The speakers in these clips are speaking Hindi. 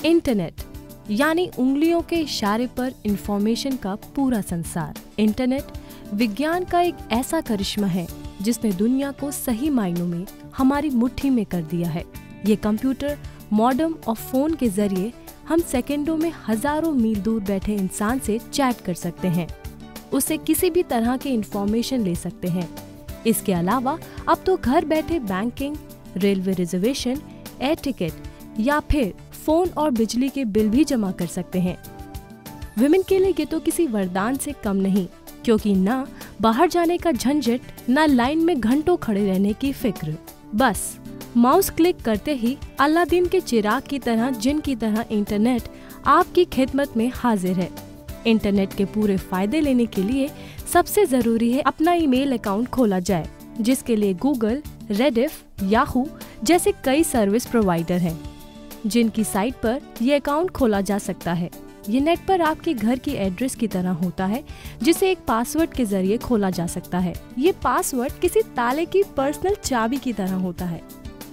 इंटरनेट यानी उंगलियों के इशारे पर इंफॉर्मेशन का पूरा संसार। इंटरनेट विज्ञान का एक ऐसा करिश्मा है जिसने दुनिया को सही मायनों में हमारी मुट्ठी में कर दिया है। ये कंप्यूटर, मॉडेम और फोन के जरिए हम सेकंडों में हजारों मील दूर बैठे इंसान से चैट कर सकते हैं, उससे किसी भी तरह की इंफॉर्मेशन ले सकते हैं। इसके अलावा अब तो घर बैठे banking, railway reservation, air ticket या फिर फोन और बिजली के बिल भी जमा कर सकते हैं। विमेन के लिए ये तो किसी वरदान से कम नहीं, क्योंकि ना बाहर जाने का झंझट, ना लाइन में घंटों खड़े रहने की फिक्र। बस माउस क्लिक करते ही अलादीन के चिराग की तरह, जिन की तरह इंटरनेट आपकी खिदमत में हाजिर है। इंटरनेट के पूरे फायदे लेने के लिए सबसे जरूरी है अपना ईमेल अकाउंट खोला जाए, जिसके लिए गूगल, रेडिफ, याहू जैसे कई सर्विस प्रोवाइडर हैं, जिनकी साइट पर ये अकाउंट खोला जा सकता है। ये नेट पर आपके घर की एड्रेस की तरह होता है, जिसे एक पासवर्ड के जरिए खोला जा सकता है। ये पासवर्ड किसी ताले की पर्सनल चाबी की तरह होता है।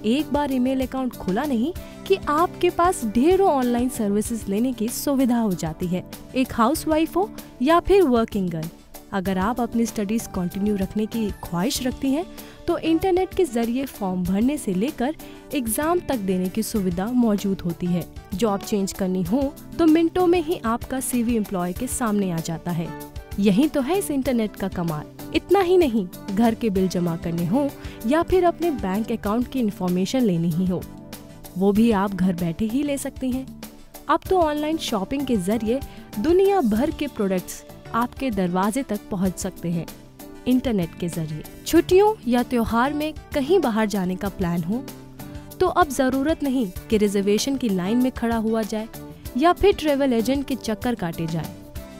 एक बार ईमेल अकाउंट खुला नहीं कि आपके पास ढेरों ऑनलाइन सर्विसेज लेने की सुविधा हो जाती है। एक हाउसवाइफ हो या फिर वर्किंग गर्ल, अगर आप अपनी स्टडीज कंटिन्यू रखने की ख्वाहिश रखती हैं, तो इंटरनेट के जरिए फॉर्म भरने से लेकर एग्जाम तक देने की सुविधा मौजूद होती है। जॉब चेंज करनी हो तो मिनटों में ही आपका सीवी एम्प्लॉय के सामने आ जाता है। यही तो है इस इंटरनेट का कमाल। इतना ही नहीं, घर के बिल जमा करने हो या फिर अपने बैंक अकाउंट की इंफॉर्मेशन लेनी ही हो, वो भी आप घर बैठे ही ले सकती हैं। अब तो ऑनलाइन शॉपिंग के जरिए दुनिया भर के प्रोडक्ट्स आपके दरवाजे तक पहुंच सकते हैं इंटरनेट के जरिए। छुट्टियों या त्योहार में कहीं बाहर जाने का प्लान हो तो अब जरूरत नहीं कि रिजर्वेशन की लाइन में खड़ा हुआ जाए या फिर ट्रेवल एजेंट के चक्कर काटे जाए,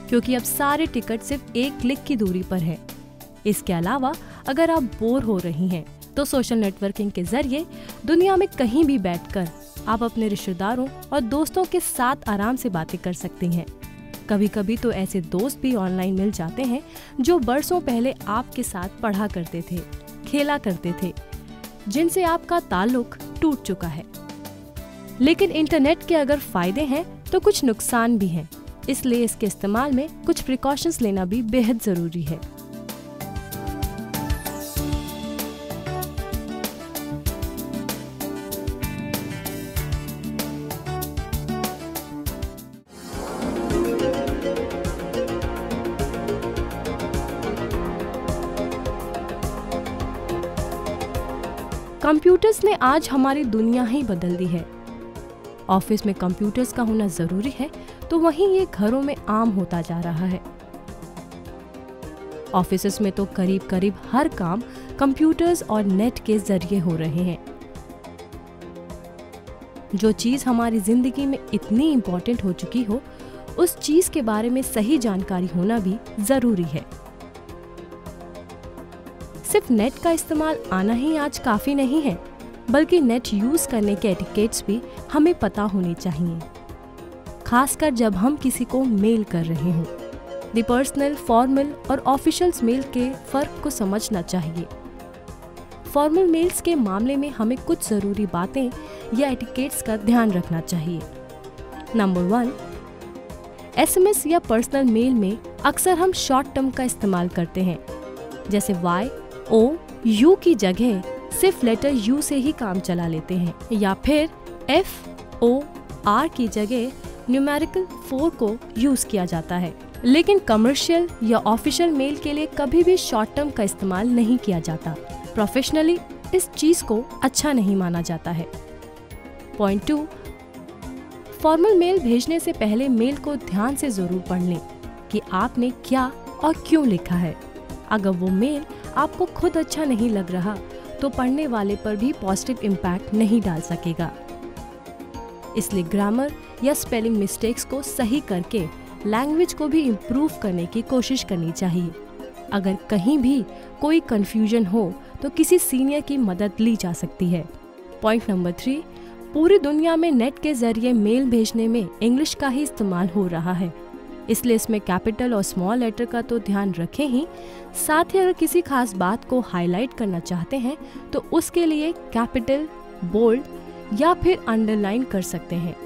क्योंकि अब सारे टिकट सिर्फ एक क्लिक की दूरी पर है। इसके अलावा अगर आप बोर हो रही हैं तो सोशल नेटवर्किंग के जरिए दुनिया में कहीं भी बैठकर आप अपने रिश्तेदारों और दोस्तों के साथ आराम से बातें कर सकती हैं। कभी कभी तो ऐसे दोस्त भी ऑनलाइन मिल जाते हैं जो बरसों पहले आपके साथ पढ़ा करते थे, खेला करते थे, जिनसे आपका ताल्लुक टूट चुका है। लेकिन इंटरनेट के अगर फायदे हैं तो कुछ नुकसान भी हैं, इसलिए इसके इस्तेमाल में कुछ प्रिकॉशंस लेना भी बेहद जरूरी है। कंप्यूटर्स ने आज हमारी दुनिया ही बदल दी है। ऑफिस में कंप्यूटर्स का होना जरूरी है, तो वहीं ये घरों में आम होता जा रहा है। ऑफिसेस में तो करीब करीब हर काम कंप्यूटर्स और नेट के जरिए हो रहे हैं। जो चीज हमारी जिंदगी में इतनी इम्पोर्टेंट हो चुकी हो, उस चीज के बारे में सही जानकारी होना भी जरूरी है। सिर्फ नेट का इस्तेमाल आना ही आज काफी नहीं है, बल्कि नेट यूज करने के एटिकेट्स भी हमें पता होने चाहिए, खासकर जब हम किसी को मेल कर रहे हों। द पर्सनल, फॉर्मल और ऑफिशियल्स मेल के फर्क को समझना चाहिए। फॉर्मल मेल्स के मामले में हमें कुछ जरूरी बातें या एटिकेट्स का ध्यान रखना चाहिए। नंबर 1, एसएमएस या पर्सनल मेल में अक्सर हम शॉर्ट टर्म का इस्तेमाल करते हैं, जैसे YOU की जगह सिर्फ लेटर U से ही काम चला लेते हैं, या फिर FOR की जगह न्यूमेरिकल 4 को यूज किया जाता है। लेकिन कमर्शियल या ऑफिशियल मेल के लिए कभी भी शॉर्ट टर्म का इस्तेमाल नहीं किया जाता। प्रोफेशनली इस चीज को अच्छा नहीं माना जाता है। पॉइंट 2, फॉर्मल मेल भेजने से पहले मेल को ध्यान से जरूर पढ़ लें कि आपने क्या और क्यों लिखा है। अगर वो मेल आपको खुद अच्छा नहीं लग रहा, तो पढ़ने वाले पर भी पॉजिटिव इम्पैक्ट नहीं डाल सकेगा। इसलिए ग्रामर या स्पेलिंग मिस्टेक्स को सही करके लैंग्वेज को भी इम्प्रूव करने की कोशिश करनी चाहिए। अगर कहीं भी कोई कंफ्यूजन हो तो किसी सीनियर की मदद ली जा सकती है। पॉइंट नंबर 3, पूरी दुनिया में नेट के जरिए मेल भेजने में इंग्लिश का ही इस्तेमाल हो रहा है, इसलिए इसमें कैपिटल और स्मॉल लेटर का तो ध्यान रखें ही, साथ ही अगर किसी खास बात को हाईलाइट करना चाहते हैं तो उसके लिए कैपिटल, बोल्ड या फिर अंडरलाइन कर सकते हैं।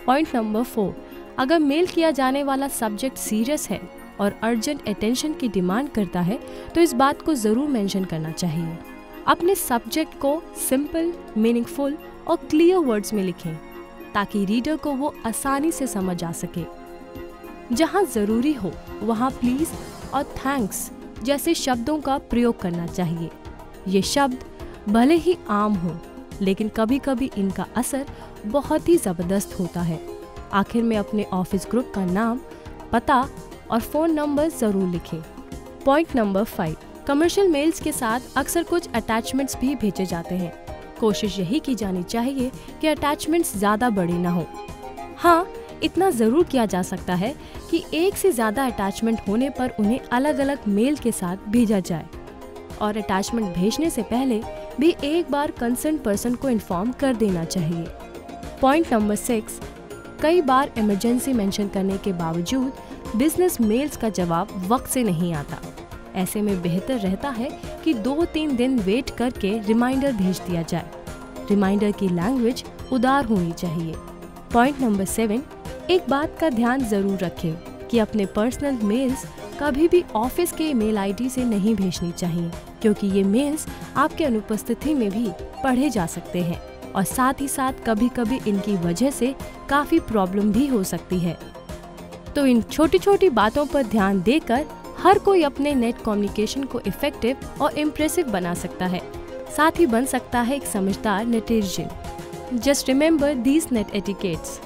पॉइंट नंबर 4, अगर मेल किया जाने वाला सब्जेक्ट सीरियस है और अर्जेंट अटेंशन की डिमांड करता है तो इस बात को ज़रूर मेंशन करना चाहिए। अपने सब्जेक्ट को सिंपल, मीनिंगफुल और क्लियर वर्ड्स में लिखें ताकि रीडर को वो आसानी से समझ आ सके। जहाँ ज़रूरी हो वहाँ प्लीज़ और थैंक्स जैसे शब्दों का प्रयोग करना चाहिए। ये शब्द भले ही आम हों, लेकिन कभी कभी इनका असर बहुत ही ज़बरदस्त होता है। आखिर में अपने ऑफिस ग्रुप का नाम, पता और फ़ोन नंबर ज़रूर लिखें। पॉइंट नंबर 5, कमर्शियल मेल्स के साथ अक्सर कुछ अटैचमेंट्स भी भेजे जाते हैं। कोशिश यही की जानी चाहिए कि अटैचमेंट्स ज़्यादा बड़े ना हो। हाँ, इतना ज़रूर किया जा सकता है कि एक से ज़्यादा अटैचमेंट होने पर उन्हें अलग अलग मेल के साथ भेजा जाए और अटैचमेंट भेजने से पहले भी एक बार कंसर्न पर्सन को इन्फॉर्म कर देना चाहिए। पॉइंट नंबर 6, कई बार इमरजेंसी मेंशन करने के बावजूद बिजनेस मेल्स का जवाब वक्त से नहीं आता। ऐसे में बेहतर रहता है कि 2-3 दिन वेट करके रिमाइंडर भेज दिया जाए। रिमाइंडर की लैंग्वेज उदार होनी चाहिए। पॉइंट नंबर 7, एक बात का ध्यान ज़रूर रखें कि अपने पर्सनल मेल्स कभी भी ऑफिस के ईमेल आईडी से नहीं भेजनी चाहिए, क्योंकि ये मेल्स आपके अनुपस्थिति में भी पढ़े जा सकते हैं और साथ ही साथ कभी कभी इनकी वजह से काफ़ी प्रॉब्लम भी हो सकती है। तो इन छोटी छोटी बातों पर ध्यान देकर हर कोई अपने नेट कम्युनिकेशन को इफेक्टिव और इम्प्रेसिव बना सकता है, साथ ही बन सकता है एक समझदार netizen. Just remember these net etiquettes.